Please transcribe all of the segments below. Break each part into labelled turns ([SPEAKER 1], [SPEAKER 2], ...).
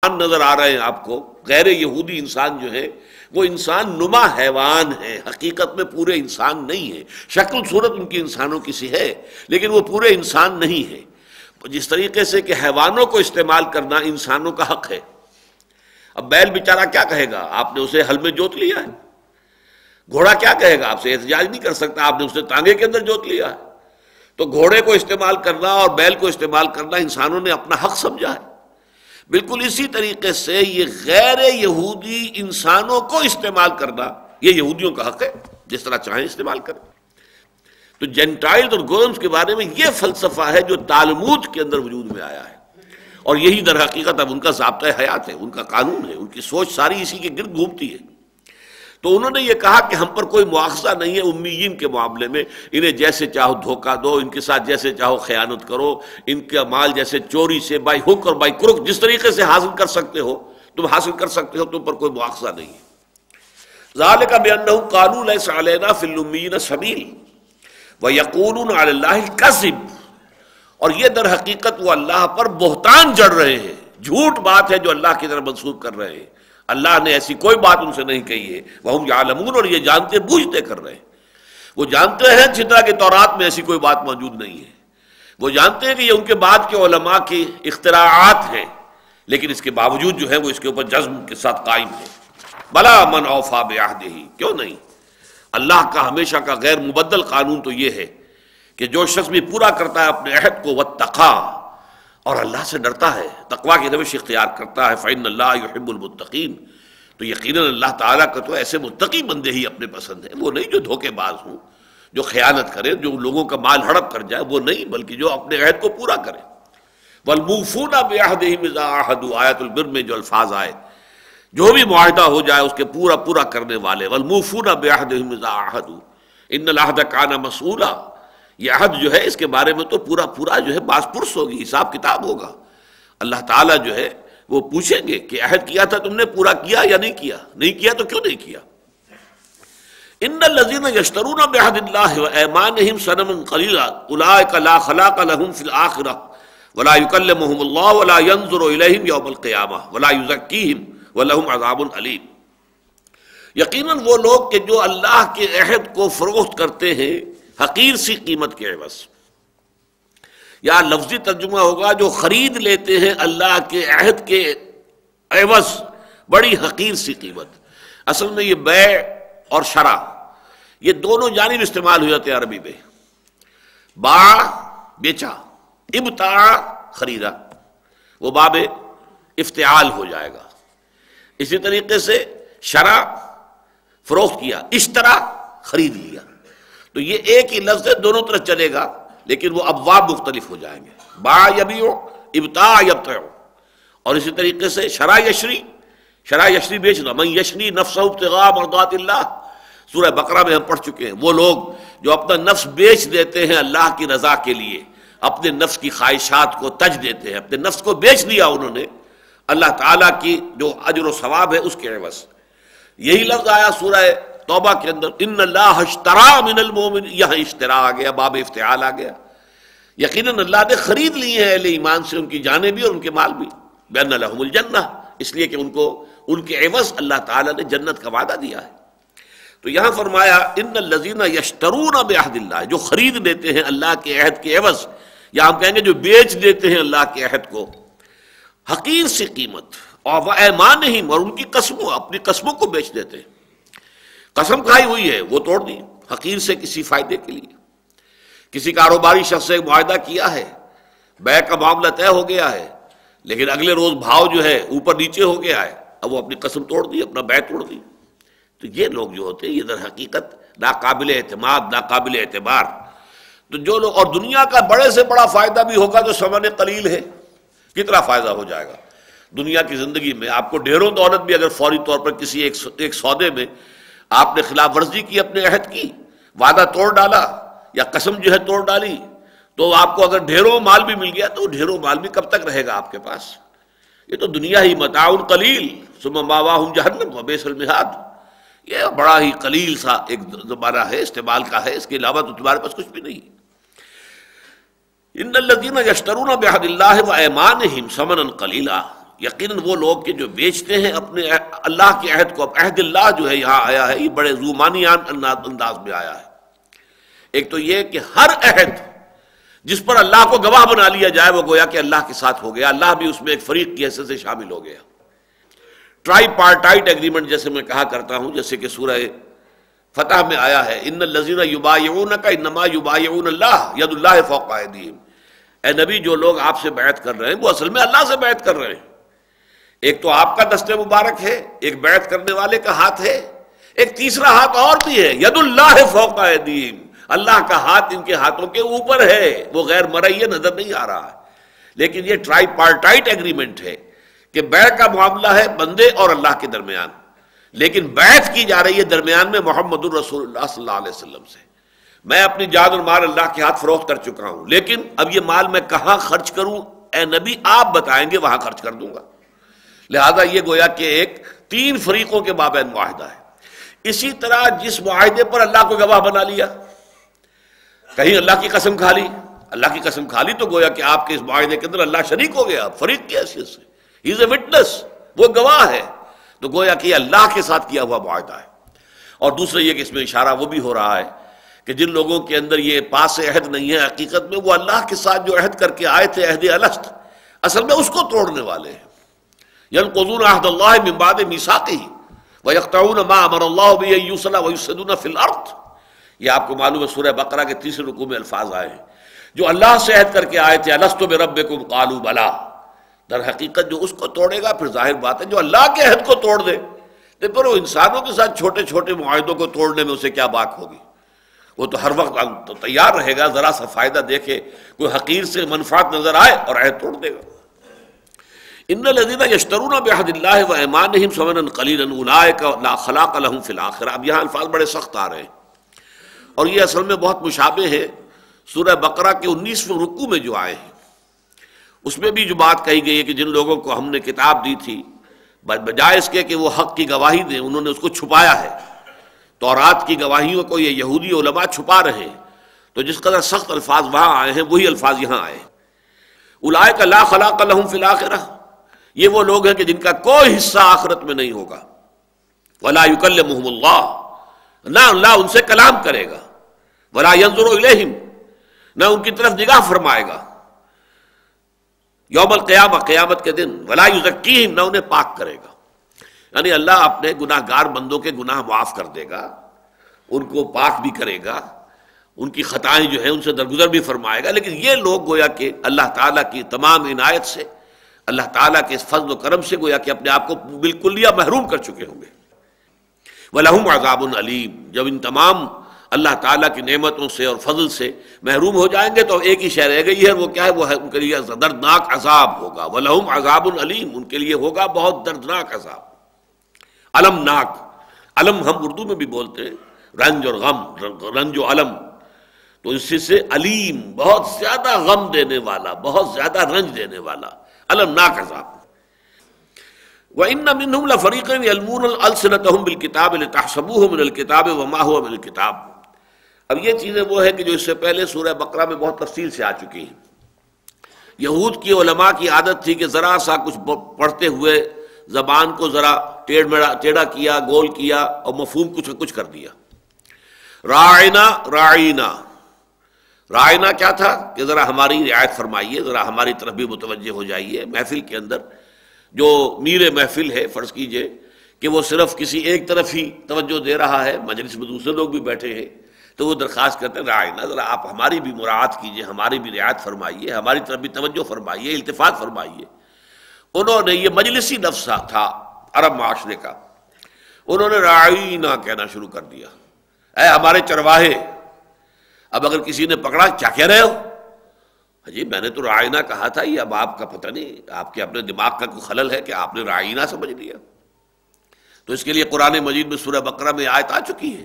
[SPEAKER 1] انسان نظر آ رہے ہیں آپ کو، غیر یہودی انسان جو ہے وہ انسان نما حیوان ہے، حقیقت میں پورے انسان نہیں ہے، شکل صورت ان کی انسانوں کی سی ہے لیکن وہ پورے انسان نہیں ہے۔ جس طریقے سے کہ حیوانوں کو استعمال کرنا انسانوں کا حق ہے۔ اب بیل بیچارہ کیا کہے گا؟ آپ نے اسے ہل میں جوت لیا ہے۔ گھوڑا کیا کہے گا؟ آپ سے احتجاج نہیں کر سکتا، آپ نے اسے تانگے کے اندر جوت لیا ہے۔ تو گھوڑے کو استعمال کرنا اور بیل کو استعمال کرنا انسانوں نے اپنا حق سمجھا ہے۔ بالکل اسی طریقے سے یہ غیر یہودی انسانوں کو استعمال کرنا یہ یہودیوں کا حق ہے، جس طرح چاہیں استعمال کریں۔ تو جینٹائلز اور گورمز کے بارے میں یہ فلسفہ ہے جو تالمود کے اندر وجود میں آیا ہے، اور یہی در حقیقت اب ان کا ضابطۂ حیات ہے، ان کا قانون ہے، ان کی سوچ ساری اسی کے گرد گھومتی ہے۔ تو انہوں نے یہ کہا کہ ہم پر کوئی مواخذہ نہیں ہے امیین کے معاملے میں، انہیں جیسے چاہو دھوکہ دو، ان کے ساتھ جیسے چاہو خیانت کرو، ان کا مال جیسے چوری سے بائی ہک اور بائی کرک جس طریقے سے حاصل کر سکتے ہو تم حاصل کر سکتے ہو، تم پر کوئی مواخذہ نہیں ہے۔ ذالک بأنہ قالوا لیس علینا فی الامیین سبیل ویقولون علی اللہ الکذب، اور یہ در حقیقت وہ اللہ پر بہتان جڑ رہے ہیں، جھوٹ بات ہے جو اللہ کی طرف منسوب کر رہے ہیں، اللہ نے ایسی کوئی بات ان سے نہیں کہی ہے، وہم یعلمون، اور یہ جانتے بوجھتے کر رہے ہیں۔ وہ جانتے ہیں جس طرح کہ تورات میں ایسی کوئی بات موجود نہیں ہے، وہ جانتے ہیں کہ یہ ان کے بعد کے علماء کی اختراعات ہیں، لیکن اس کے باوجود جو ہے وہ اس کے اوپر جزم کے ساتھ قائم ہے۔ بلا من اوفی بعہدہ، کیوں نہیں؟ اللہ کا ہمیشہ کا غیر مبدل قانون تو یہ ہے کہ جو شخص بھی پورا کرتا ہے اپنے عہد کو واتقا، اور اللہ سے ڈرتا ہے، تقویٰ کی روش اختیار کرتا ہے، فإن اللہ یحب المتقین، تو یقیناً اللہ تعالیٰ کا تو ایسے متقی بندے ہی اپنے پسند ہیں، وہ نہیں جو دھوکے باز ہوں، جو خیانت کرے، جو لوگوں کا مال ہڑپ کر جائے، وہ نہیں، بلکہ جو اپنے عہد کو پورا کرے۔ والموفون بعہدہم اذا عاہدوا، آیت البر میں جو الفاظ آئے، جو بھی معاہدہ ہو جائے اس کے پورا کرنے والے، والموفون بعہدہم اذا عاہدوا ان العہد کان مسئولا، یہ عہد جو ہے اس کے بارے میں تو پورا جو ہے باز پرس ہوگی، حساب کتاب ہوگا۔ اللہ تعالیٰ جو ہے وہ پوچھیں گے کہ عہد کیا تھا تم نے پورا کیا یا نہیں کیا؟ نہیں کیا تو کیوں نہیں کیا؟ ان الذین یشترون بعہد اللہ وایمانہم ثمنا قلیلا اولئک لا خلاق لهم فی الآخرہ ولا یکلمہم اللہ ولا ینظر الیہم یوم القیامہ ولا یزکیہم ولہم عذاب علیم۔ یقیناً وہ لوگ کہ جو اللہ کے عہد کو فروخت کرتے ہیں حقیر سی قیمت کے عوض، یا لفظی ترجمہ ہوگا جو خرید لیتے ہیں اللہ کے عہد کے عوض بڑی حقیر سی قیمت۔ اصل میں یہ بیع اور شرع یہ دونوں جانب استعمال ہو جاتے ہیں عربی میں۔ باع بیچا، ابتاع خریدا، وہ باب افتعال ہو جائے گا۔ اسی طریقے سے شرع فروخت کیا، اشترا خرید لیا، تو یہ ایک ہی لفظ ہے، دونوں طرف چلے گا لیکن وہ ابواب مختلف ہو جائیں گے۔ باع یبیع، ابتاع یبتع، اور اسی طریقے سے شرع یشری بیچنا، من یشری نفسہ ابتغاء مرضات اللہ، سورہ بقرہ میں ہم پڑھ چکے ہیں، وہ لوگ جو اپنا نفس بیچ دیتے ہیں اللہ کی رضا کے لیے، اپنے نفس کی خواہشات کو تج دیتے ہیں، اپنے نفس کو بیچ دیا انہوں نے اللہ تعالیٰ کی جو اجر و ثواب ہے اس کے عوض۔ یہی لفظ آیا سورہ توبہ کے اندر، ان اللہ اشترى من المؤمنین، یہاں اشترا آ گیا، باب افتعال آ گیا۔ یقیناً اللہ نے خرید لیے ہیں اہل ایمان سے ان کی جانیں بھی اور ان کے مال بھی، بأن لهم الجنہ، اس لیے کہ ان کو ان کے عوض اللہ تعالیٰ نے جنت کا وعدہ دیا ہے۔ تو یہاں فرمایا ان الذین یشترون بعہد اللہ، جو خرید لیتے ہیں اللہ کے عہد کے عوض، یا ہم کہیں گے جو بیچ دیتے ہیں اللہ کے عہد کو حقیر سی قیمت، اور وایمانہم، اور ان کی قسموں، اپنی قسموں کو بیچ دیتے ہیں۔ قسم کھائی ہوئی ہے وہ توڑ دی حقیر سے کسی فائدے کے لیے۔ کسی کاروباری شخص سے معاہدہ کیا ہے، بیع کا معاملہ طے ہو گیا ہے، لیکن اگلے روز بھاؤ جو ہے اوپر نیچے ہو گیا ہے، اب وہ اپنی قسم توڑ دی، اپنا بیع توڑ دی۔ تو یہ لوگ جو ہوتے ہیں یہ در حقیقت ناقابل اعتماد، ناقابل اعتبار۔ تو جو لوگ، اور دنیا کا بڑے سے بڑا فائدہ بھی ہوگا تو ثمن قلیل ہے، کتنا فائدہ ہو جائے گا دنیا کی زندگی میں؟ آپ کو ڈھیروں دولت بھی اگر فوری طور پر کسی ایک سودے میں آپ نے خلاف ورزی کی، اپنے عہد کی، وعدہ توڑ ڈالا یا قسم جو ہے توڑ ڈالی، تو آپ کو اگر ڈھیروں مال بھی مل گیا تو ڈھیروں مال بھی کب تک رہے گا آپ کے پاس؟ یہ تو دنیا ہی متاع قلیل ثم مأواہم جہنم وبئس المہاد، یہ بڑا ہی قلیل سا ایک زمانہ ہے استعمال کا ہے، اس کے علاوہ تو تمہارے پاس کچھ بھی نہیں۔ ان الذین یشترون بعہد اللہ وایمانہم ثمنا قلیلا یقیناً وہ لوگ کہ جو بیچتے ہیں اپنے اللہ کے عہد کو. اب عہد اللہ جو ہے یہاں آیا ہے یہ بڑے زومانیان انداز میں آیا ہے. ایک تو یہ کہ ہر عہد جس پر اللہ کو گواہ بنا لیا جائے وہ گویا کہ اللہ کے ساتھ ہو گیا, اللہ بھی اس میں ایک فریق کی حیثیت سے شامل ہو گیا. ٹرائی پارٹائٹ ایگریمنٹ جیسے میں کہا کرتا ہوں, جیسے کہ سورہ فتح میں آیا ہے ان الذین یبایعونک انما یبایعون اللہ ید اللہ فوق ایدیہم. اے نبی جو لوگ آپ سے بیعت کر رہے ہیں وہ اصل میں اللہ سے بیعت کر رہے ہیں. ایک تو آپ کا دست مبارک ہے, ایک بیعت کرنے والے کا ہاتھ ہے, ایک تیسرا ہاتھ اور بھی ہے, ید اللہ فوق ایدیہم, اللہ کا ہاتھ ان کے ہاتھوں کے اوپر ہے, وہ غیر مرئی نظر نہیں آ رہا ہے. لیکن یہ ٹرائی پارٹائٹ ایگریمنٹ ہے کہ بیع کا معاملہ ہے بندے اور اللہ کے درمیان, لیکن بیعت کی جا رہی ہے درمیان میں محمد الرسول اللہ صلی اللہ علیہ وسلم سے. میں اپنی جان اور مال اللہ کے ہاتھ فروخت کر چکا ہوں, لیکن اب یہ مال میں کہاں خرچ کروں اے نبی آپ بتائیں گے, وہاں خرچ کر دوں گا. لہذا یہ گویا کہ ایک تین فریقوں کے مابین معاہدہ ہے. اسی طرح جس معاہدے پر اللہ کو گواہ بنا لیا, کہیں اللہ کی قسم کھا لی, اللہ کی قسم کھا لی تو گویا کہ آپ کے اس معاہدے کے اندر اللہ شریک ہو گیا فریق کی حیثیت سے, ہی از اے وٹنس, وہ گواہ ہے, تو گویا کہ یہ اللہ کے ساتھ کیا ہوا معاہدہ ہے. اور دوسرا یہ کہ اس میں اشارہ وہ بھی ہو رہا ہے کہ جن لوگوں کے اندر یہ پاس عہد نہیں ہے, حقیقت میں وہ اللہ کے ساتھ جو عہد کر کے آئے تھے عہد الست, اصل میں اس کو توڑنے والے ہیں. ينقضون عهد الله من بعد ميثاقه ويقطعون ما امر الله به ان يوصل ويفسدون في الارض. یہ آپ کو معلوم ہے سورہ بقرہ کے تیسرے رکوع میں الفاظ آئے ہیں, جو اللہ سے عہد کر کے آئے تھے الست بربکم قالوا بلا, در حقیقت جو اس کو توڑے گا پھر ظاہر بات ہے جو اللہ کے عہد کو توڑ دے, تو پھر وہ انسانوں کے ساتھ چھوٹے چھوٹے معاہدوں کو توڑنے میں اسے کیا باک ہوگی, وہ تو ہر وقت تیار رہے گا ذرا سا فائدہ دیکھے, کوئی حقیر سے منفعت نظر آئے اور عہد توڑ دے گا. ان الذین یشترون بعہد اللہ وایمانہم ثمنا قلیلا اولئک لا خلاق لهم فی الآخرہ. اب یہاں الفاظ بڑے سخت آ رہے ہیں اور یہ اصل میں بہت مشابہ ہے سورہ بقرہ کے 19ویں رکوع میں جو آئے ہیں. اس میں بھی جو بات کہی گئی ہے کہ جن لوگوں کو ہم نے کتاب دی تھی بجائے اس کے کہ وہ حق کی گواہی دیں انہوں نے اس کو چھپایا ہے. تورات کی گواہیوں کو یہ یہودی علماء چھپا رہے ہیں, تو جس قدر سخت الفاظ وہاں آئے ہیں وہی الفاظ یہاں آئے ہیں. اولئک لا خلاق لهم فی الآخرہ, یہ وہ لوگ ہیں کہ جن کا کوئی حصہ آخرت میں نہیں ہوگا. ولا یکلمہم اللہ, نہ اللہ ان سے کلام کرے گا. ولا ینظر الیہم, نہ ان کی طرف نگاہ فرمائے گا یوم القیامہ, قیامت کے دن. ولا یزکیہم, نہ انہیں پاک کرے گا. یعنی اللہ اپنے گناہ گار بندوں کے گناہ معاف کر دے گا, ان کو پاک بھی کرے گا, ان کی خطائیں جو ہیں ان سے درگزر بھی فرمائے گا. لیکن یہ لوگ گویا کہ اللہ تعالیٰ کی تمام عنایت سے, اللہ تعالیٰ کے اس فضل و کرم سے گویا کہ اپنے آپ کو بالکلیہ محروم کر چکے ہوں گے. وَلَهُمْ عَذَابٌ عَلِيمٌ, جب ان تمام اللہ تعالیٰ کی نعمتوں سے اور فضل سے محروم ہو جائیں گے تو ایک ہی شے رہ گئی ہے, وہ کیا ہے, وہ ہے ان کے لیے دردناک عذاب ہوگا. وَلَهُمْ عَذَابٌ عَلِيمٌ, ان کے لیے ہوگا بہت دردناک عذاب. المناک, علم ہم اردو میں بھی بولتے ہیں رنج اور غم, رنج و علم, تو اسی سے علیم بہت زیادہ غم دینے والا, بہت زیادہ رنج دینے والا, المناک عذاب. وَإِنَّ مِنْهُمْ لَفَرِيقًا يَلْوُونَ أَلْسِنَتَهُمْ بِالْكِتَابِ لِتَحْسَبُوهُ مِنَ الْكِتَابِ وَمَا هُوَ مِنَ الْكِتَابِ. اب یہ چیزیں وہ ہے کہ جو اس سے پہلے سورہ بقرہ میں بہت تفصیل سے آ چکی ہیں. یہود کی علماء کی عادت تھی کہ ذرا سا کچھ پڑھتے ہوئے زبان کو ذرا ٹیڑھا کیا, گول کیا اور مفہوم کچھ کر دیا. راعنا راعینا, راعنا کیا تھا کہ ذرا ہماری رعایت فرمائیے, ذرا ہماری طرف بھی متوجہ ہو جائیے. محفل کے اندر جو میر محفل ہے, فرض کیجئے کہ وہ صرف کسی ایک طرف ہی توجہ دے رہا ہے, مجلس میں دوسرے لوگ بھی بیٹھے ہیں, تو وہ درخواست کرتے ہیں راعنا, ذرا آپ ہماری بھی مراعات کیجئے, ہماری بھی رعایت فرمائیے, ہماری طرف بھی توجہ فرمائیے, التفات فرمائیے. انہوں نے, یہ مجلسی لفظ تھا عرب معاشرے کا, انہوں نے راعینا کہنا شروع کر دیا, اے ہمارے چرواہے. اب اگر کسی نے پکڑا کیا کہہ رہے ہو, جی میں نے تو راعینا کہا تھا, یہ اب آپ کا پتہ نہیں, آپ کے اپنے دماغ کا کوئی خلل ہے کہ آپ نے راعینا سمجھ لیا. تو اس کے لیے قرآن مجید میں سورہ بقرہ میں آیت آ چکی ہے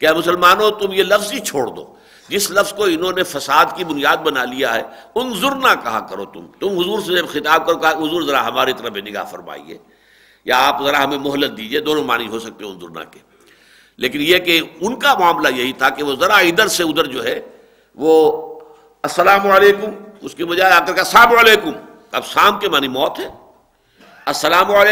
[SPEAKER 1] کہ اے مسلمانوں تم یہ لفظ ہی چھوڑ دو, جس لفظ کو انہوں نے فساد کی بنیاد بنا لیا ہے. انظرنا کہا کرو, تم حضور سے جب خطاب کرو کہا حضور ذرا ہماری طرف نگاہ فرمائیے, یا آپ ذرا ہمیں مہلت دیجئے, دونوں معنی ہو سکتے ہیں انظرنا کے. لیکن یہ کہ ان کا معاملہ یہی تھا کہ وہ ذرا ادھر سے ادھر جو ہے وہ السلام علیکم, اس کے بجائے آ کر کے السلام علیکم. اب سام کے معنی موت ہے, السلام علیکم.